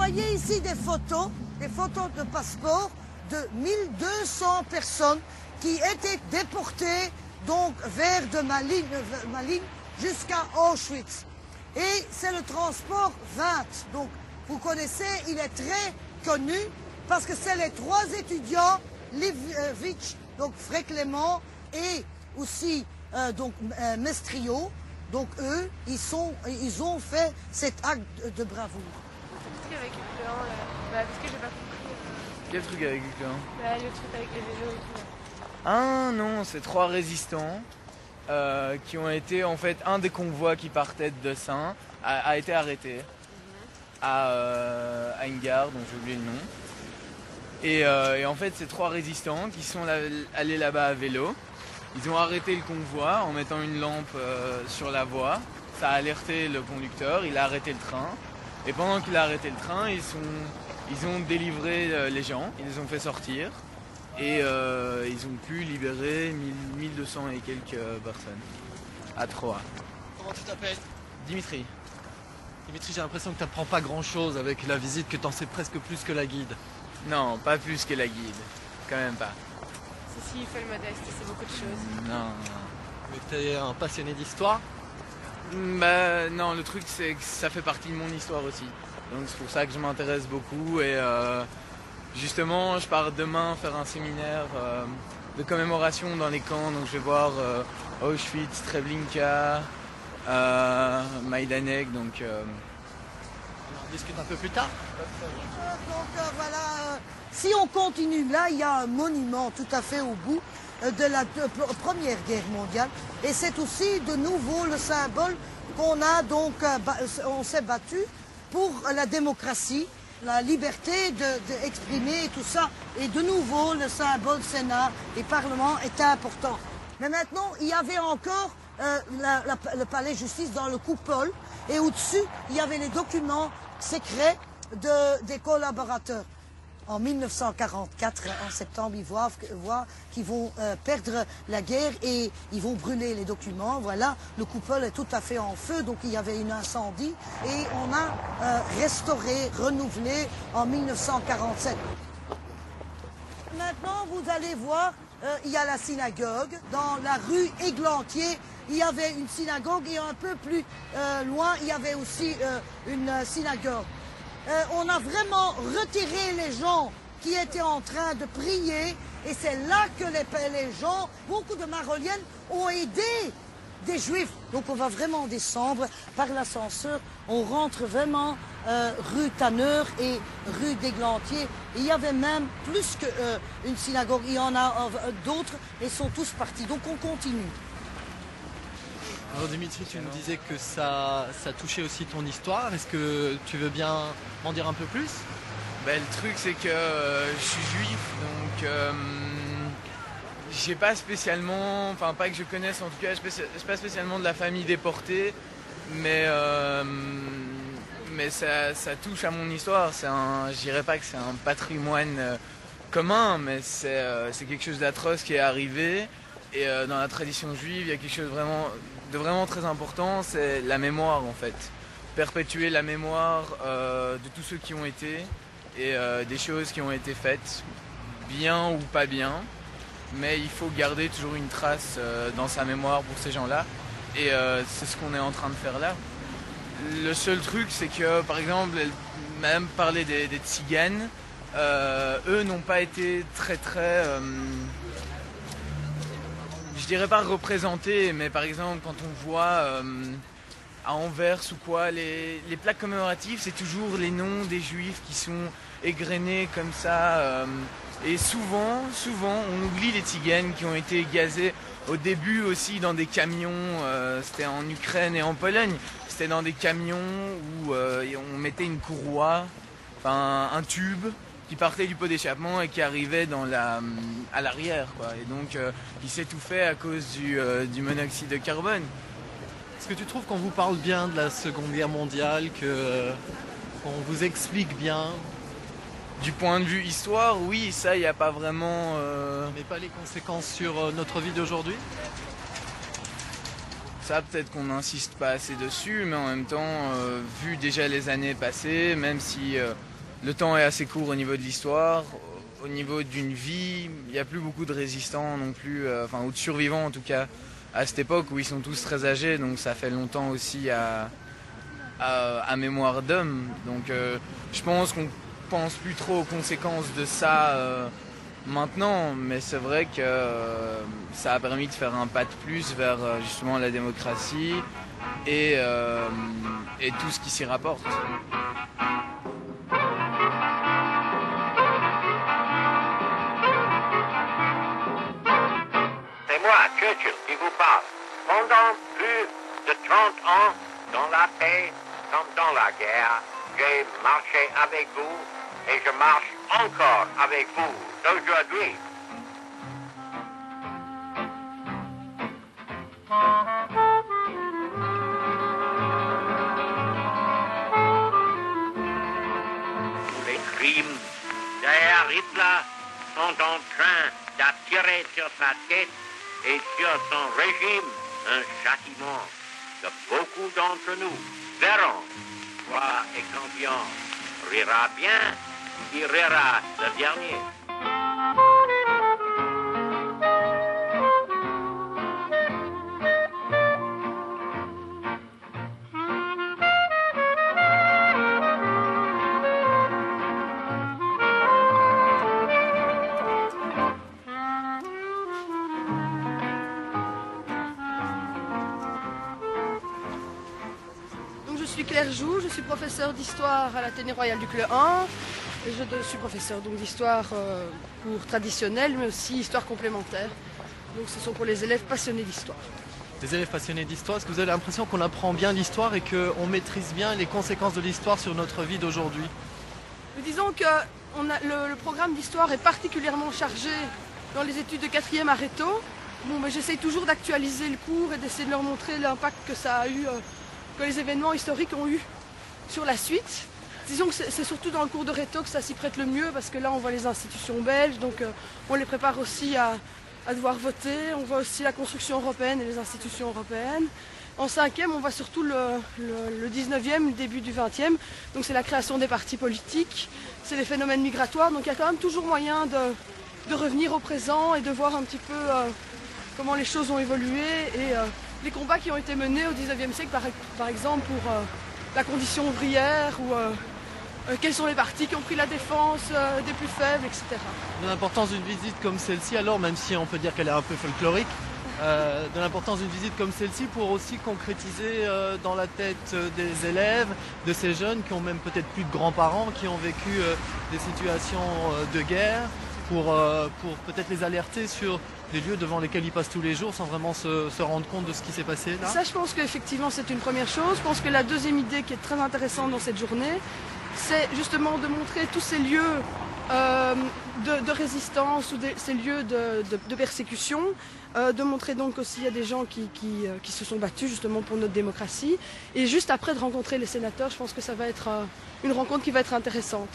voyez ici des photos de passeport de 1200 personnes qui étaient déportées donc vers de Malines jusqu'à Auschwitz. Et c'est le transport 20. Donc vous connaissez, il est très connu parce que c'est les trois étudiants, Livvich, donc Frey-Clément et aussi Mestrio. Donc eux, ils ont fait cet acte de bravoure. Le truc avec le plan, là. Parce que j'ai pas compris. Quel truc avec le clan? Le truc avec les vélos et tout. Là. Ah non, c'est trois résistants qui ont été, en fait, un des convois qui partait de Dessin a été arrêté à une gare dont j'ai oublié le nom. Et en fait, ces trois résistants qui sont allés là-bas à vélo, ils ont arrêté le convoi en mettant une lampe sur la voie. Ça a alerté le conducteur, il a arrêté le train. Et pendant qu'il a arrêté le train, ils ont délivré les gens, ils les ont fait sortir. Et ils ont pu libérer 1200 et quelques personnes à Troyes. Comment tu t'appelles? Dimitri. Dimitri, j'ai l'impression que tu n'apprends pas grand-chose avec la visite, que tu en sais presque plus que la guide. Non, pas plus que la guide. Quand même pas. Si, il faut le modeste, c'est beaucoup de choses. Non. Mais tu es un passionné d'histoire? Bah non, le truc c'est que ça fait partie de mon histoire aussi. Donc c'est pour ça que je m'intéresse beaucoup et justement je pars demain faire un séminaire de commémoration dans les camps. Donc je vais voir Auschwitz, Treblinka, Majdanek. Donc On en discute un peu plus tard. Donc voilà, si on continue, là il y a un monument tout à fait au bout de la Première Guerre mondiale. Et c'est aussi de nouveau le symbole qu'on a donc, on s'est battu pour la démocratie, la liberté d'exprimer tout ça. Et de nouveau, le symbole Sénat et Parlement est important. Mais maintenant, il y avait encore le palais de justice dans le coupole. Et au-dessus, il y avait les documents secrets des collaborateurs. En 1944, en septembre, ils voient qu'ils vont perdre la guerre et ils vont brûler les documents. Voilà, le coupole est tout à fait en feu, donc il y avait un incendie et on a restauré, renouvelé en 1947. Maintenant, vous allez voir, il y a la synagogue. Dans la rue Églantier, il y avait une synagogue et un peu plus loin, il y avait aussi une synagogue. On a vraiment retiré les gens qui étaient en train de prier et c'est là que les gens, beaucoup de Maroliennes, ont aidé des Juifs. Donc on va vraiment descendre par l'ascenseur, on rentre vraiment rue Tanneur et rue d'Églantier. Il y avait même plus qu'une synagogue, il y en a d'autres et sont tous partis. Donc on continue. Alors Dimitri, tu nous disais que ça touchait aussi ton histoire. Est-ce que tu veux bien m'en dire un peu plus? ben, le truc c'est que je suis juif, donc j'ai pas spécialement, enfin pas que je connaisse en tout cas, je suis pas spécialement de la famille déportée, mais ça touche à mon histoire. Je dirais pas que c'est un patrimoine commun, mais c'est quelque chose d'atroce qui est arrivé. Et dans la tradition juive, il y a quelque chose de vraiment très important, c'est la mémoire en fait. Perpétuer la mémoire de tous ceux qui ont été et des choses qui ont été faites, bien ou pas bien. Mais il faut garder toujours une trace dans sa mémoire pour ces gens-là. Et c'est ce qu'on est en train de faire là. Le seul truc, c'est que par exemple, même parler des tziganes, eux n'ont pas été très je dirais pas représentés, mais par exemple quand on voit à Anvers ou quoi, les plaques commémoratives, c'est toujours les noms des juifs qui sont égrenés comme ça. Et souvent, on oublie les tziganes qui ont été gazés au début aussi dans des camions, c'était en Ukraine et en Pologne, c'était dans des camions où on mettait une courroie, enfin un tube, qui partait du pot d'échappement et qui arrivait à l'arrière, quoi. Et donc qui s'étouffait à cause du monoxyde de carbone. Est-ce que tu trouves qu'on vous parle bien de la Seconde Guerre mondiale, qu'on vous explique bien? Du point de vue histoire, oui, ça, il n'y a pas vraiment... Mais pas les conséquences sur notre vie d'aujourd'hui? Ça, peut-être qu'on n'insiste pas assez dessus, mais en même temps, vu déjà les années passées, même si le temps est assez court au niveau de l'histoire. Au niveau d'une vie, il n'y a plus beaucoup de résistants non plus, ou de survivants en tout cas, à cette époque où ils sont tous très âgés, donc ça fait longtemps aussi à mémoire d'homme. Donc je pense qu'on pense plus trop aux conséquences de ça maintenant, mais c'est vrai que ça a permis de faire un pas de plus vers justement la démocratie et tout ce qui s'y rapporte. C'est moi, Churchill, qui vous parle. Pendant plus de 30 ans, dans la paix comme dans la guerre, j'ai marché avec vous et je marche encore avec vous d'aujourd'hui. Tous les crimes derrière Hitler sont en train d'attirer sur sa tête et sur son régime un châtiment que beaucoup d'entre nous verront. Toi et Campion rira bien, qui rira le dernier. Je suis Claire Joux, je suis professeure d'histoire à l'Athénée Royal du Cleu 1. Je suis professeure d'histoire cours traditionnel, mais aussi histoire complémentaire. Donc ce sont pour les élèves passionnés d'histoire. Les élèves passionnés d'histoire, est-ce que vous avez l'impression qu'on apprend bien l'histoire et qu'on maîtrise bien les conséquences de l'histoire sur notre vie d'aujourd'hui? Disons que le programme d'histoire est particulièrement chargé dans les études de 4e à Rétaux. Bon, j'essaye toujours d'actualiser le cours et d'essayer de leur montrer l'impact que ça a eu, que les événements historiques ont eu sur la suite. Disons que c'est surtout dans le cours de Rétaux que ça s'y prête le mieux, parce que là on voit les institutions belges, donc on les prépare aussi à devoir voter, on voit aussi la construction européenne et les institutions européennes. En 5e, on voit surtout le 19e, le début du 20e, donc c'est la création des partis politiques, c'est les phénomènes migratoires, donc il y a quand même toujours moyen de revenir au présent et de voir un petit peu comment les choses ont évolué et les combats qui ont été menés au 19e siècle, par exemple pour la condition ouvrière ou quels sont les partis qui ont pris la défense des plus faibles, etc. De l'importance d'une visite comme celle-ci, alors, même si on peut dire qu'elle est un peu folklorique, de l'importance d'une visite comme celle-ci pour aussi concrétiser dans la tête des élèves, de ces jeunes qui ont même peut-être plus de grands-parents, qui ont vécu des situations de guerre, pour peut-être les alerter sur des lieux devant lesquels ils passent tous les jours sans vraiment se rendre compte de ce qui s'est passé là. Ça, je pense qu'effectivement c'est une première chose. Je pense que la deuxième idée qui est très intéressante dans cette journée, c'est justement de montrer tous ces lieux de résistance ou ces lieux de persécution, de montrer donc aussi il y a des gens qui se sont battus justement pour notre démocratie, et juste après de rencontrer les sénateurs, je pense que ça va être une rencontre qui va être intéressante.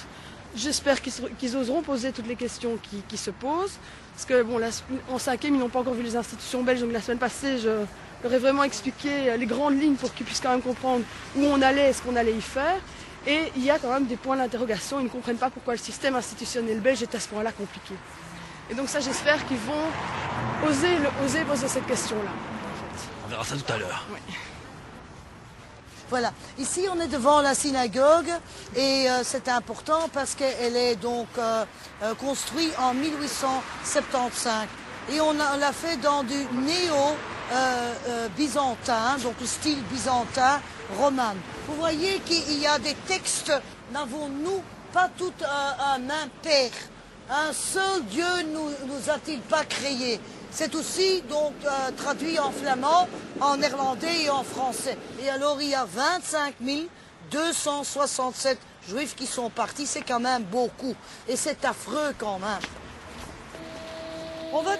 J'espère qu'ils oseront poser toutes les questions qui se posent, parce que bon, en 5e ils n'ont pas encore vu les institutions belges, donc la semaine passée je leur ai vraiment expliqué les grandes lignes pour qu'ils puissent quand même comprendre où on allait et ce qu'on allait y faire. Et il y a quand même des points d'interrogation, ils ne comprennent pas pourquoi le système institutionnel belge est à ce point-là compliqué. Et donc ça, j'espère qu'ils vont oser poser cette question-là. En fait. On verra ça tout à l'heure. Oui. Voilà, ici on est devant la synagogue et c'est important parce qu'elle est donc construite en 1875 et on l'a fait dans du néo-byzantin, donc le style byzantin roman. Vous voyez qu'il y a des textes, n'avons-nous pas tout un même Père? Un seul Dieu nous a-t-il pas créés? C'est aussi donc traduit en flamand, en néerlandais et en français. Et alors il y a 25 267 juifs qui sont partis, c'est quand même beaucoup. Et c'est affreux quand même. On va